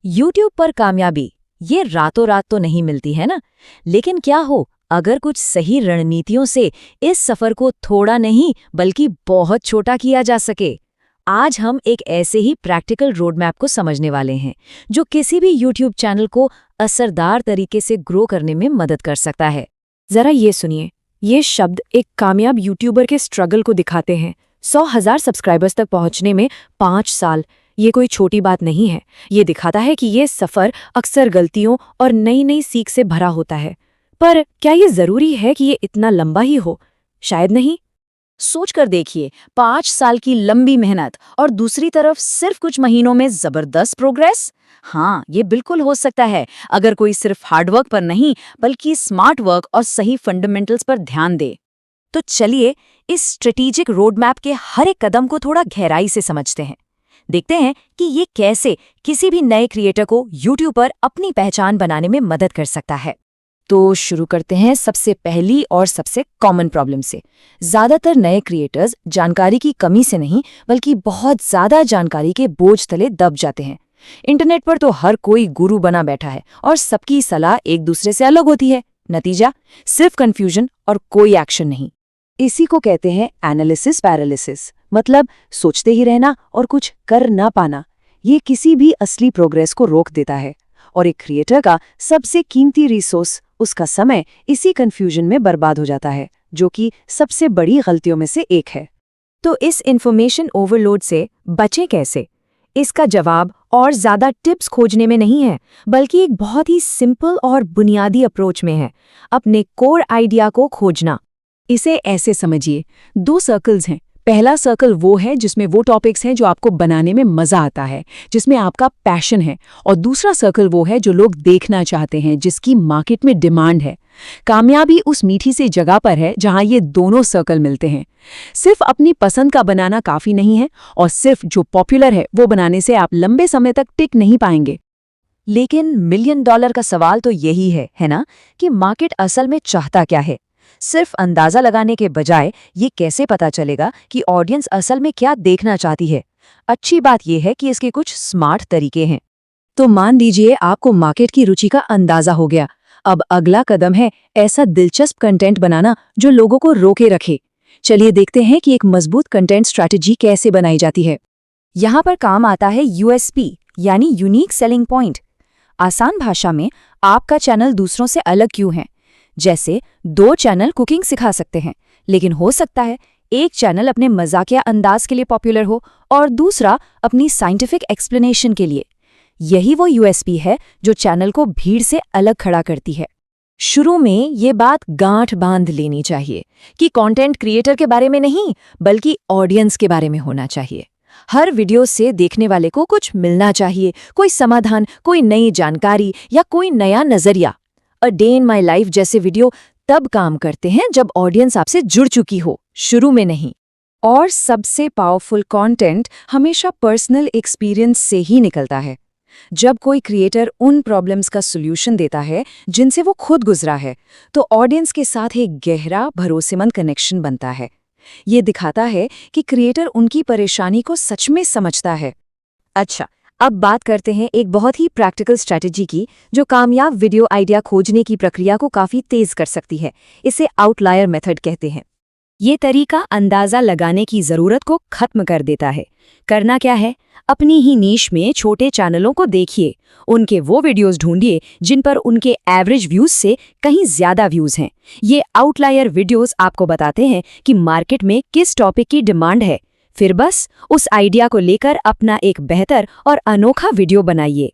YouTube पर कामयाबी ये रातों रात तो नहीं मिलती है ना। लेकिन क्या हो अगर कुछ सही रणनीतियों से इस सफर को थोड़ा नहीं बल्कि बहुत छोटा किया जा सके। आज हम एक ऐसे ही प्रैक्टिकल रोड मैप को समझने वाले हैं जो किसी भी YouTube चैनल को असरदार तरीके से ग्रो करने में मदद कर सकता है। जरा ये सुनिए, ये शब्द एक कामयाब यूट्यूबर के स्ट्रगल को दिखाते हैं। 100,000 सब्सक्राइबर्स तक पहुंचने में 5 साल, ये कोई छोटी बात नहीं है। ये दिखाता है कि ये सफ़र अक्सर गलतियों और नई नई सीख से भरा होता है। पर क्या ये ज़रूरी है कि ये इतना लंबा ही हो? शायद नहीं। सोच कर देखिए, 5 साल की लंबी मेहनत और दूसरी तरफ सिर्फ कुछ महीनों में जबरदस्त प्रोग्रेस। हाँ, ये बिल्कुल हो सकता है अगर कोई सिर्फ हार्डवर्क पर नहीं बल्कि स्मार्ट वर्क और सही फंडामेंटल्स पर ध्यान दे। तो चलिए इस स्ट्रेटेजिक रोड मैप के हर एक कदम को थोड़ा गहराई से समझते हैं। देखते हैं कि ये कैसे किसी भी नए क्रिएटर को YouTube पर अपनी पहचान बनाने में मदद कर सकता है। तो शुरू करते हैं सबसे पहली और सबसे कॉमन प्रॉब्लम से। ज़्यादातर नए क्रिएटर्स जानकारी की कमी से नहीं बल्कि बहुत ज़्यादा जानकारी के बोझ तले दब जाते हैं। इंटरनेट पर तो हर कोई गुरु बना बैठा है और सबकी सलाह एक दूसरे से अलग होती है। नतीजा सिर्फ कन्फ्यूजन और कोई एक्शन नहीं। इसी को कहते हैं एनालिसिस पैरालिसिस, मतलब सोचते ही रहना और कुछ कर ना पाना। ये किसी भी असली प्रोग्रेस को रोक देता है और एक क्रिएटर का सबसे कीमती रिसोर्स, उसका समय, इसी कंफ्यूजन में बर्बाद हो जाता है, जो कि सबसे बड़ी गलतियों में से एक है। तो इस इंफॉर्मेशन ओवरलोड से बचें कैसे? इसका जवाब और ज़्यादा टिप्स खोजने में नहीं है, बल्कि एक बहुत ही सिंपल और बुनियादी अप्रोच में है, अपने कोर आइडिया को खोजना। इसे ऐसे समझिए, 2 सर्कल्स हैं। पहला सर्कल वो है जिसमें वो टॉपिक्स हैं जो आपको बनाने में मज़ा आता है, जिसमें आपका पैशन है, और दूसरा सर्कल वो है जो लोग देखना चाहते हैं, जिसकी मार्केट में डिमांड है। कामयाबी उस मीठी सी जगह पर है जहां ये दोनों सर्कल मिलते हैं। सिर्फ अपनी पसंद का बनाना काफ़ी नहीं है, और सिर्फ जो पॉपुलर है वो बनाने से आप लंबे समय तक टिक नहीं पाएंगे। लेकिन $1 मिलियन का सवाल तो यही है ना, कि मार्केट असल में चाहता क्या है। सिर्फ अंदाजा लगाने के बजाय ये कैसे पता चलेगा कि ऑडियंस असल में क्या देखना चाहती है। अच्छी बात यह है कि इसके कुछ स्मार्ट तरीके हैं। तो मान लीजिए आपको मार्केट की रुचि का अंदाजा हो गया। अब अगला कदम है ऐसा दिलचस्प कंटेंट बनाना जो लोगों को रोके रखे। चलिए देखते हैं कि एक मजबूत कंटेंट स्ट्रैटेजी कैसे बनाई जाती है। यहाँ पर काम आता है यूएसपी, यानी यूनिक सेलिंग पॉइंट। आसान भाषा में आपका चैनल दूसरों से अलग क्यों है। जैसे 2 चैनल कुकिंग सिखा सकते हैं, लेकिन हो सकता है एक चैनल अपने मजाकिया अंदाज के लिए पॉपुलर हो और दूसरा अपनी साइंटिफिक एक्सप्लेनेशन के लिए। यही वो यूएसपी है जो चैनल को भीड़ से अलग खड़ा करती है। शुरू में ये बात गांठ बांध लेनी चाहिए कि कंटेंट क्रिएटर के बारे में नहीं बल्कि ऑडियंस के बारे में होना चाहिए। हर वीडियो से देखने वाले को कुछ मिलना चाहिए, कोई समाधान, कोई नई जानकारी या कोई नया नजरिया। A day in my life जैसे वीडियो तब काम करते हैं जब ऑडियंस आपसे जुड़ चुकी हो, शुरू में नहीं। और सबसे पावरफुल कंटेंट हमेशा पर्सनल एक्सपीरियंस से ही निकलता है। जब कोई क्रिएटर उन प्रॉब्लम्स का सॉल्यूशन देता है जिनसे वो खुद गुजरा है, तो ऑडियंस के साथ एक गहरा भरोसेमंद कनेक्शन बनता है। ये दिखाता है कि क्रिएटर उनकी परेशानी को सच में समझता है। अच्छा, अब बात करते हैं एक बहुत ही प्रैक्टिकल स्ट्रैटेजी की जो कामयाब वीडियो आइडिया खोजने की प्रक्रिया को काफ़ी तेज कर सकती है। इसे आउटलायर मेथड कहते हैं। ये तरीका अंदाजा लगाने की ज़रूरत को खत्म कर देता है। करना क्या है, अपनी ही नीश में छोटे चैनलों को देखिए, उनके वो वीडियोस ढूंढिए जिन पर उनके एवरेज व्यूज़ से कहीं ज़्यादा व्यूज़ हैं। ये आउटलायर वीडियोस आपको बताते हैं कि मार्केट में किस टॉपिक की डिमांड है। फिर बस उस आइडिया को लेकर अपना एक बेहतर और अनोखा वीडियो बनाइए।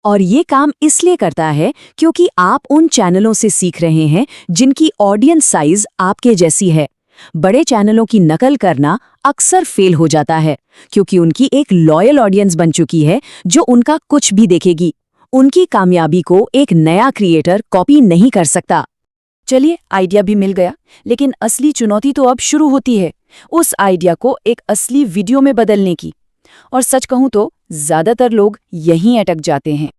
और ये काम इसलिए करता है क्योंकि आप उन चैनलों से सीख रहे हैं जिनकी ऑडियंस साइज आपके जैसी है। बड़े चैनलों की नकल करना अक्सर फेल हो जाता है क्योंकि उनकी एक लॉयल ऑडियंस बन चुकी है जो उनका कुछ भी देखेगी। उनकी कामयाबी को एक नया क्रिएटर कॉपी नहीं कर सकता। चलिए, आइडिया भी मिल गया, लेकिन असली चुनौती तो अब शुरू होती है उस आइडिया को एक असली वीडियो में बदलने की। और सच कहूं तो ज्यादातर लोग यहीं अटक जाते हैं।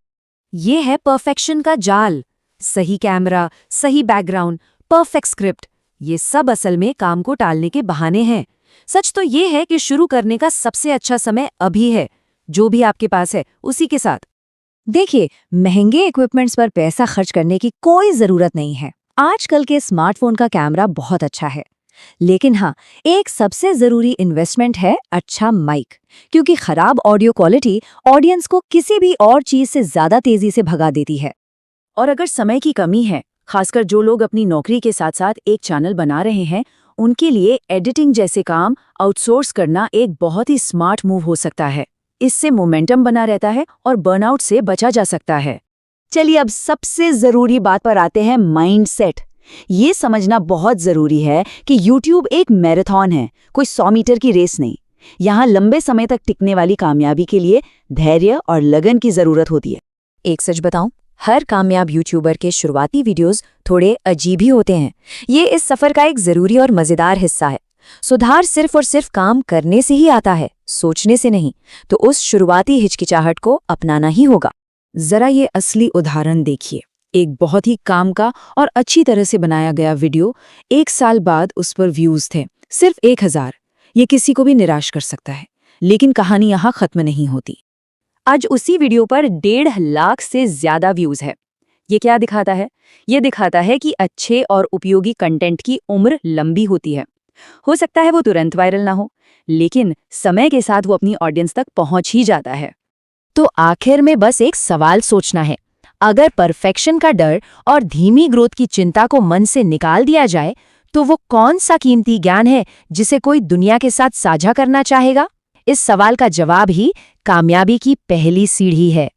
ये है परफेक्शन का जाल। सही कैमरा, सही बैकग्राउंड, परफेक्ट स्क्रिप्ट, ये सब असल में काम को टालने के बहाने हैं। सच तो ये है कि शुरू करने का सबसे अच्छा समय अभी है। जो भी आपके पास है उसी के साथ देखिए, महंगे इक्विपमेंट्स पर पैसा खर्च करने की कोई जरूरत नहीं है। आजकल के स्मार्टफोन का कैमरा बहुत अच्छा है। लेकिन हाँ, एक सबसे जरूरी इन्वेस्टमेंट है अच्छा माइक, क्योंकि खराब ऑडियो क्वालिटी ऑडियंस को किसी भी और चीज से ज्यादा तेजी से भगा देती है। और अगर समय की कमी है, खासकर जो लोग अपनी नौकरी के साथ साथ एक चैनल बना रहे हैं, उनके लिए एडिटिंग जैसे काम आउटसोर्स करना एक बहुत ही स्मार्ट मूव हो सकता है। इससे मोमेंटम बना रहता है और बर्नआउट से बचा जा सकता है। चलिए अब सबसे जरूरी बात पर आते हैं, माइंडसेट। ये समझना बहुत जरूरी है कि YouTube एक मैराथन है, कोई 100 मीटर की रेस नहीं। यहाँ लंबे समय तक टिकने वाली कामयाबी के लिए धैर्य और लगन की जरूरत होती है। एक सच बताऊं, हर कामयाब यूट्यूबर के शुरुआती वीडियोस थोड़े अजीब ही होते हैं। ये इस सफर का एक जरूरी और मजेदार हिस्सा है। सुधार सिर्फ और सिर्फ काम करने से ही आता है, सोचने से नहीं। तो उस शुरुआती हिचकिचाहट को अपनाना ही होगा। जरा ये असली उदाहरण देखिए। एक बहुत ही काम का और अच्छी तरह से बनाया गया वीडियो, 1 साल बाद उस पर व्यूज थे सिर्फ 1000। ये किसी को भी निराश कर सकता है। लेकिन कहानी यहाँ खत्म नहीं होती। आज उसी वीडियो पर 1.5 लाख से ज्यादा व्यूज है। ये क्या दिखाता है? ये दिखाता है कि अच्छे और उपयोगी कंटेंट की उम्र लंबी होती है। हो सकता है वो तुरंत वायरल ना हो, लेकिन समय के साथ वो अपनी ऑडियंस तक पहुंच ही जाता है। तो आखिर में बस एक सवाल सोचना है। अगर परफेक्शन का डर और धीमी ग्रोथ की चिंता को मन से निकाल दिया जाए, तो वो कौन सा कीमती ज्ञान है जिसे कोई दुनिया के साथ साझा करना चाहेगा? इस सवाल का जवाब ही कामयाबी की पहली सीढ़ी है।